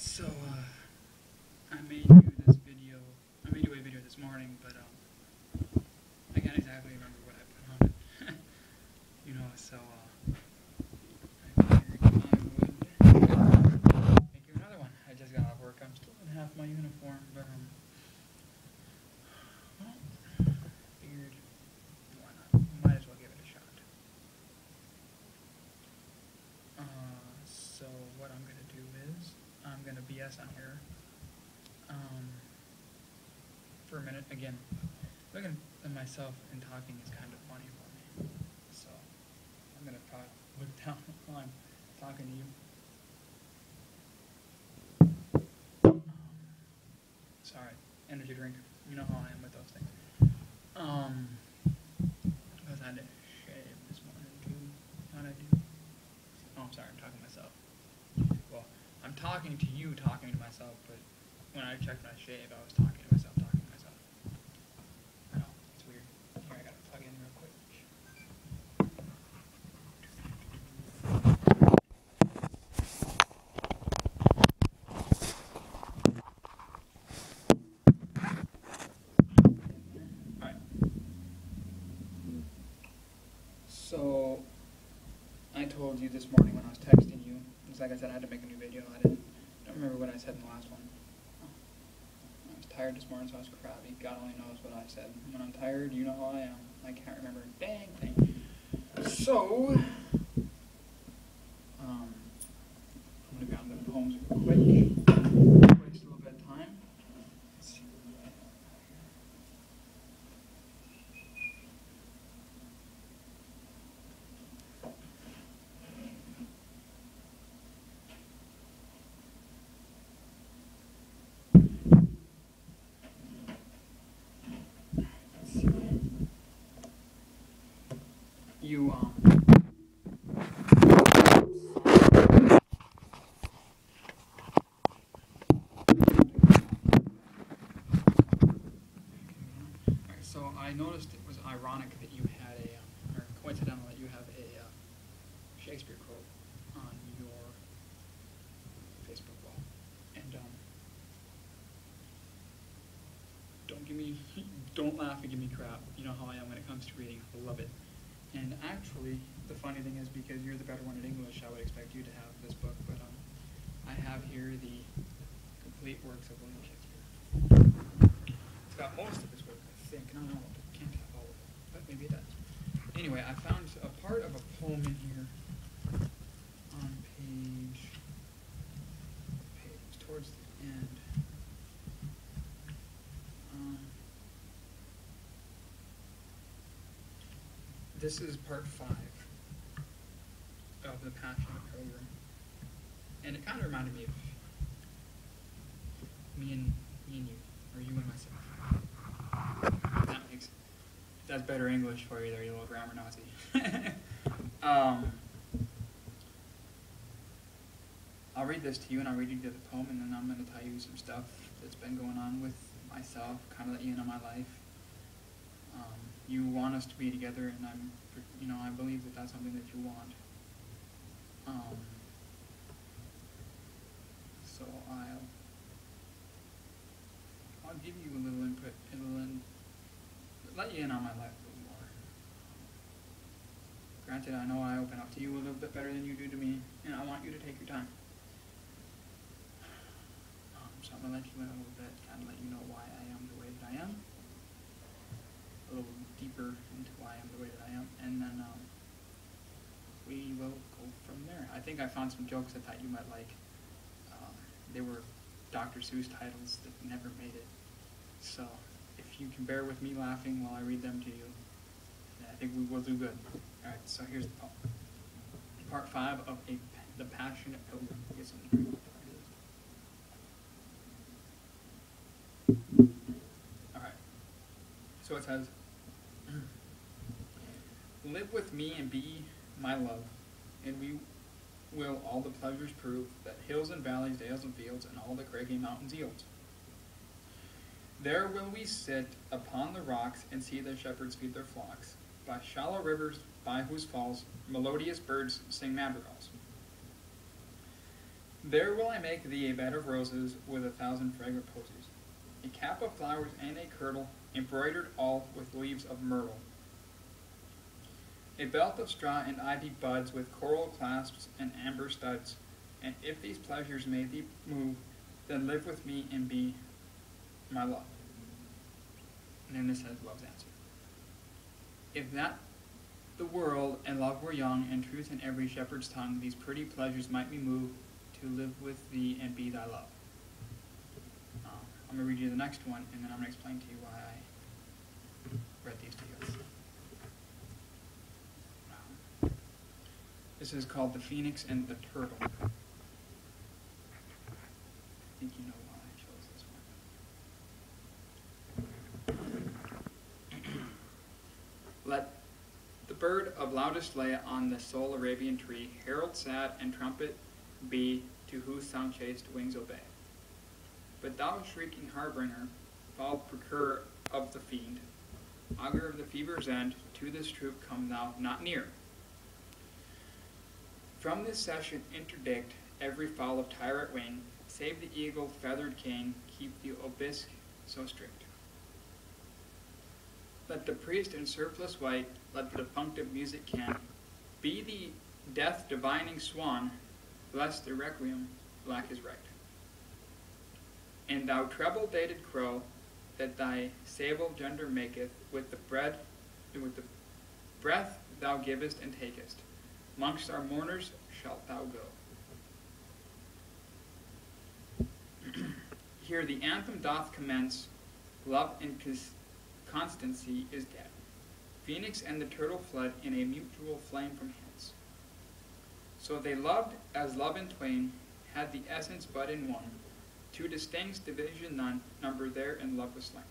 So, I made you this video. I made you a video this morning, but I can't exactly remember what I put on it. You know, so I figured I would make you another one. I just got off work. I'm still in half my uniform, but well, figured why not? Might as well give it a shot. So what I'm gonna do is I'm gonna BS on here. For a minute, again, looking at myself and talking is kind of funny for me. So I'm gonna look down while I'm talking to you. Sorry, energy drink. You know how I am with those things. Because I had to shave this morning too. How'd I do? Oh, I'm sorry, I'm talking to myself. Well, I'm talking to you, talking to myself, but when I checked my shave, I was talking to myself, talking to myself. I know, it's weird. Here, I gotta plug in real quick. Alright. So, I told you this morning when I was texting you, it's like I said, I had to make a new video. I don't remember what I said in the last one. I was tired this morning, so I was crabby. God only knows what I said. When I'm tired, you know how I am. I can't remember a dang thing. So, I'm going to go on the poems real quick. Waste a little bit of time. Let's see what I have here. Let's see. You, So I noticed it was ironic that you had or coincidental that you have a Shakespeare quote on your Facebook wall. And don't laugh and give me crap. You know how I am when it comes to reading. I love it. And actually, the funny thing is, because you're the better one in English, I would expect you to have this book. But I have here the complete works of William Shakespeare. It's got most of his work, I think. I don't know. I can't have all of it, but maybe it does. Anyway, I found a part of a poem in here on page towards the end. This is part 5 of The Passion of Pilgrim, and it kind of reminded me of me and you, or you and myself. That's better English for you there, you little grammar Nazi. I'll read this to you, and I'll read you the poem, and then I'm going to tell you some stuff that's been going on with myself, kind of let you in on my life. You want us to be together, and I believe that that's something that you want. So I'll give you a little input. It'll let you in on my life a little more. Granted, I know I open up to you a little bit better than you do to me, and I want you to take your time. So I'm going to let you in a little bit, kind of let you know why I am the way that I am. A little deeper into why I am the way that I am, and then we will go from there. I think I found some jokes I thought you might like. They were Dr. Seuss titles that never made it. So if you can bear with me laughing while I read them to you, I think we will do good. Alright, so here's the poem. Part 5 of The Passion of Pilgrim. Get something to drink. Alright. So it says, live with me and be my love, and we will all the pleasures prove that hills and valleys, dales and fields, and all the craggy mountains yield. There will we sit upon the rocks and see the shepherds feed their flocks, by shallow rivers, by whose falls melodious birds sing madrigals. There will I make thee a bed of roses with 1,000 fragrant posies, a cap of flowers and a kirtle, embroidered all with leaves of myrtle, a belt of straw and ivy buds with coral clasps and amber studs. And if these pleasures may thee move, then live with me and be my love. And then this says love's answer. If that the world and love were young, and truth in every shepherd's tongue, these pretty pleasures might me move to live with thee and be thy love. I'm going to read you the next one, and then I'm going to explain to you why I read these to you. This is called The Phoenix and the Turtle. I think you know why I chose this one. Let the bird of loudest lay on the sole Arabian tree, herald sad and trumpet be, to whose sound chaste wings obey. But thou shrieking harbinger, foul procurer of the fiend, augur of the fever's end, to this troop come thou not near. From this session interdict every fowl of tyrant wing, save the eagle feathered cane, keep the obisque so strict. Let the priest in surplice white, let the defunctive music can, be the death divining swan, bless the requiem, black is right. And thou treble-dated crow, that thy sable gender maketh, with the breath thou givest and takest, mongst our mourners shalt thou go. Here the anthem doth commence, love and constancy is dead. Phoenix and the turtle fled in a mutual flame from hence. So they loved as love in twain, had the essence but in one. Two distinct division none, number there and love was slain.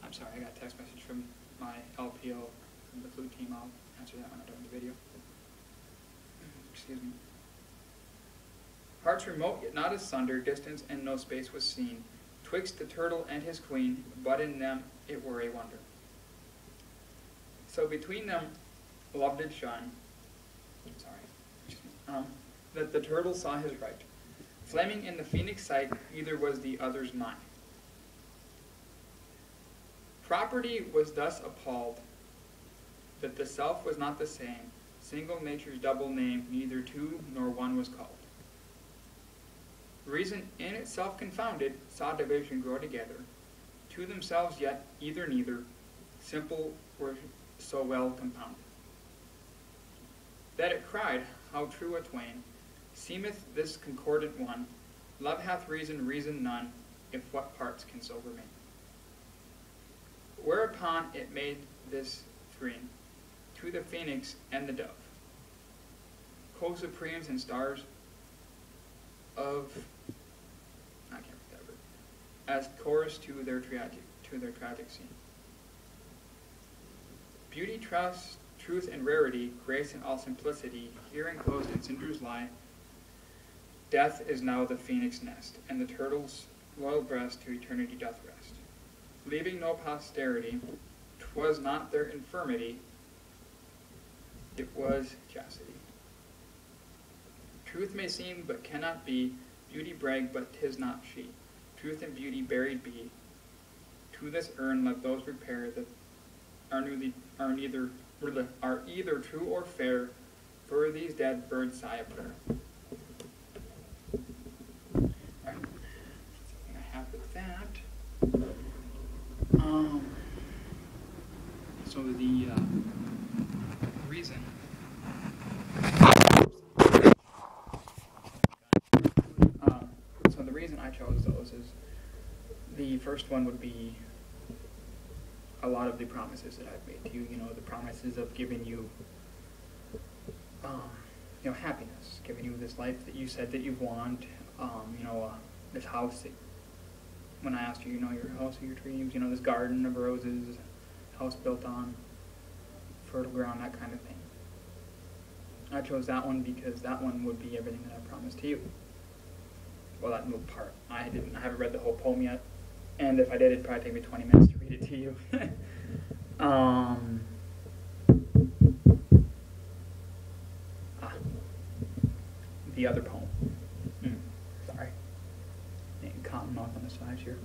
I'm sorry, I got a text message from my LPO from the flute team. I'll answer that when I'm done with the video. Excuse me. Hearts remote yet not asunder, distance and no space was seen, twixt the turtle and his queen, but in them it were a wonder. So between them love did shine, that the turtle saw his right. Flaming in the phoenix sight, either was the other's mine. Property was thus appalled, that the self was not the same, single nature's double name, neither two nor one was called. Reason in itself confounded, saw division grow together, to themselves yet either neither, simple were so well compounded. That it cried, how true a twain, seemeth this concordant one, love hath reason, reason none, if what parts can so remain. Whereupon it made this threeing, to the phoenix and the dove, co-supremes and stars of, I can't read that word, as chorus to their tragic scene. Beauty, trust, truth, and rarity, grace and all simplicity, here enclosed in cinders lie. Death is now the phoenix nest, and the turtle's loyal breast to eternity doth rest. Leaving no posterity, 'twas not their infirmity, it was chastity. Truth may seem but cannot be, beauty brag but 'tis not she. Truth and beauty buried be. To this urn let those repair that are either true or fair, for these dead birds sigh a prayer. Alright, I have with that. So the reason. So the reason I chose those is the first one would be a lot of the promises that I've made to you. You know, the promises of giving you, happiness, giving you this life that you said that you want. This house that, when I asked you, your house of your dreams. This garden of roses, house built on fertile ground, that kind of thing. I chose that one because that one would be everything that I promised to you. Well, that little part. I haven't read the whole poem yet, and if I did, it'd probably take me 20 minutes to read it to you. the other poem. Sorry. Cotton mouth on the sides here.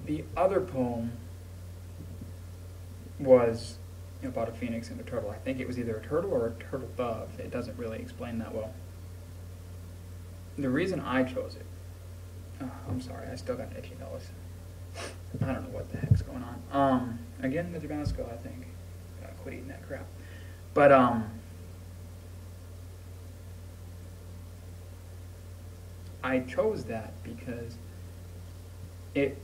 The other poem was about a phoenix and a turtle. I think it was either a turtle or a turtle dove. It doesn't really explain that well. The reason I chose it, I'm sorry, I still got an itchy nose. I don't know what the heck's going on. Again, the Tabasco, I think. Gotta quit eating that crap. But, I chose that because it,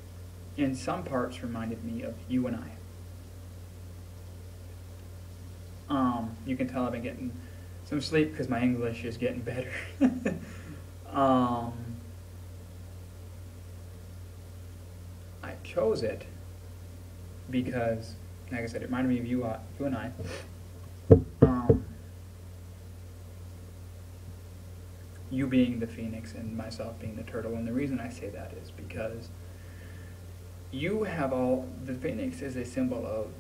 in some parts, reminded me of you and I. You can tell I've been getting some sleep because my English is getting better. I chose it because, like I said, it reminded me of you and I. You being the phoenix and myself being the turtle. And the reason I say that is because you have the phoenix is a symbol of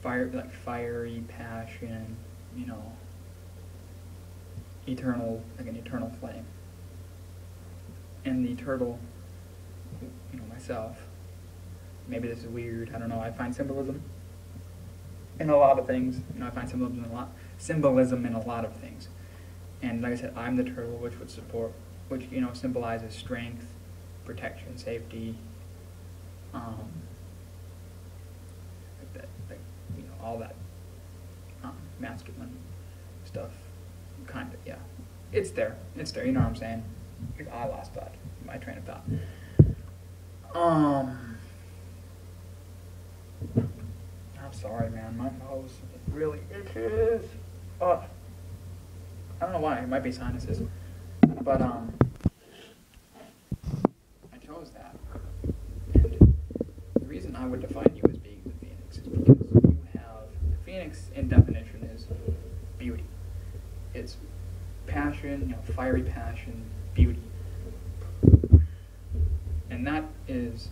fire, like fiery passion, you know, eternal, like an eternal flame. And the turtle, you know, myself, maybe this is weird, I don't know, I find symbolism in a lot of things. You know, I find symbolism in a lot of things. And like I said, I'm the turtle, which would support, which, you know, symbolizes strength, protection, safety, you know, all that masculine stuff, kind of, yeah. It's there, you know what I'm saying? I lost my train of thought. I'm sorry, man, my nose really itches. I don't know why, it might be sinuses. But, I chose that. And the reason I would define you as being the phoenix is because you have, the phoenix in definition is beauty. It's passion, you know, fiery passion, beauty. And that is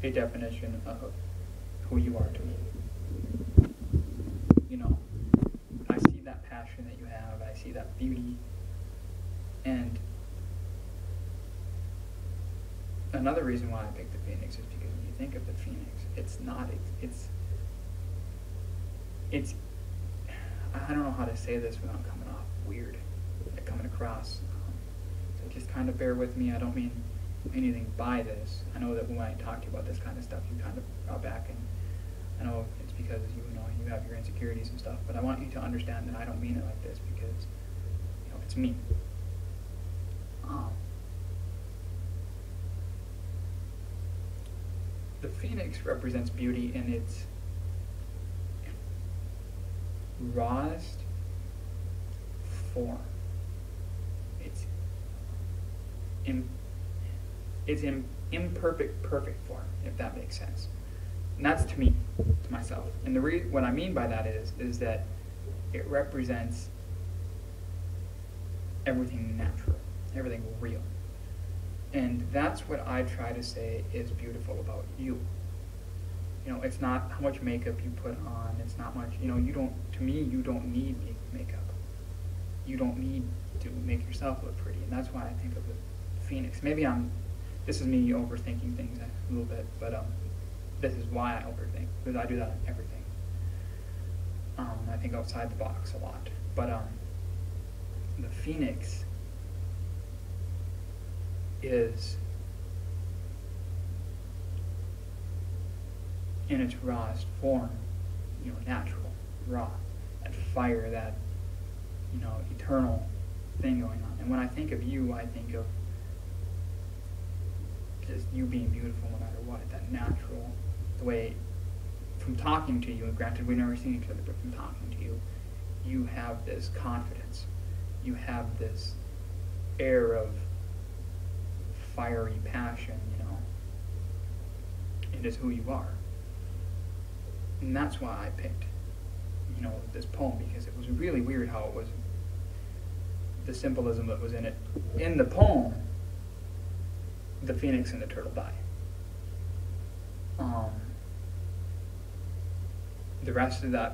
a definition of who you are to me. You know, I see that passion that you have, I see that beauty, and another reason why I picked the phoenix is because when you think of the phoenix, it's I don't know how to say this without coming off weird, like coming across, so just kind of bear with me. I don't mean anything by this. I know that when I talk to you about this kind of stuff, you kind of draw back, and I know it's because you know you have your insecurities and stuff, but I want you to understand that I don't mean it like this because, you know, it's me. The phoenix represents beauty in its rawest form. It's in imperfect, perfect form, if that makes sense. And that's to me, to myself. And what I mean by that is that it represents everything natural, everything real. And that's what I try to say is beautiful about you. You know, it's not how much makeup you put on, it's not much, you know, to me, you don't need makeup. You don't need to make yourself look pretty, and that's why I think of the phoenix. Maybe this is me overthinking things a little bit, but this is why I overthink, because I do that in everything. I think outside the box a lot, but the phoenix is in its rawest form, you know, natural, raw, that fire, that, you know, eternal thing going on. And when I think of you, I think of just you being beautiful no matter what, that natural, the way, from talking to you, and granted we've never seen each other, but from talking to you, you have this confidence, you have this air of fiery passion, you know. It is who you are. And that's why I picked, you know, this poem, because it was really weird how it was, the symbolism that was in it. In the poem, the phoenix and the turtle die. The rest of that